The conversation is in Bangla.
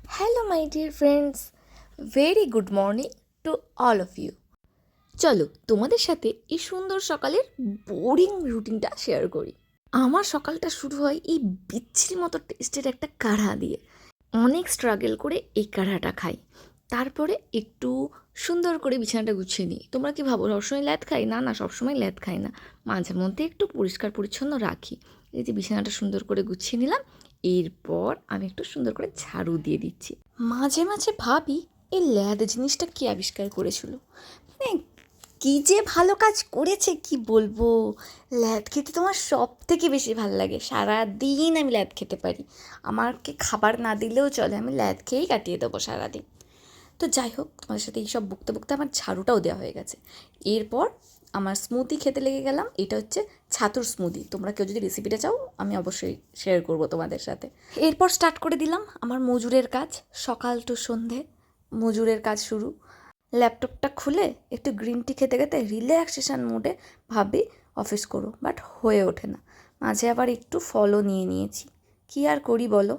Hello my dear friends, very good morning to all of you. চলো তোমাদের সাথে এই সুন্দর সকালের বোরিং রুটিনটা শেয়ার করি। আমার সকালটা শুরু হয় এই বিচ্ছিরি মতো টেস্টের একটা কাঢ়া দিয়ে। অনেক স্ট্রাগল করে এই কাঢ়াটা খাই, তারপরে একটু সুন্দর করে বিছানাটা গুছিয়ে নিই। তোমরা কি ভাবো সবসময় ল্যাদ খাই? না না, সবসময় ল্যাদ খাই না, মাঝে মধ্যে একটু পরিষ্কার পরিচ্ছন্ন রাখি। এই যে বিছানাটা সুন্দর করে গুছিয়ে নিলাম, এরপর আমি একটু সুন্দর করে ঝাড়ু দিয়ে দিচ্ছি। মাঝে মাঝে ভাবি এই ল্যাদ জিনিসটা কে আবিষ্কার করেছিল, মানে কী যে ভালো কাজ করেছে কি বলবো। ল্যাদ খেতে তোমার সব থেকে বেশি ভালো লাগে, সারাদিন আমি ল্যাদ খেতে পারি। আমাকে খাবার না দিলেও চলে, আমি ল্যাদ খেয়েই কাটিয়ে দেবো সারাদিন। তো যাই হোক, তোমাদের সাথে এইসব বকতে বকতে আমার ঝাড়ুটাও দেওয়া হয়ে গেছে। এরপর আমার স্মুদি খেতে লেগে গেলাম। এটা হচ্ছে ছাতুর স্মুদি। তোমরা কেউ যদি রেসিপিটা চাও আমি অবশ্যই শেয়ার করবো তোমাদের সাথে। এরপর স্টার্ট করে দিলাম আমার মজুরের কাজ। সকাল টু সন্ধে মজুরের কাজ শুরু। ল্যাপটপটা খুলে একটু গ্রিন টি খেতে খেতে রিল্যাক্সেশন মোডে ভাবি অফিস করো, বাট হয়ে ওঠে না। মাঝে আবার একটু ফলও নিয়ে নিয়েছি। কী আর করি বলো।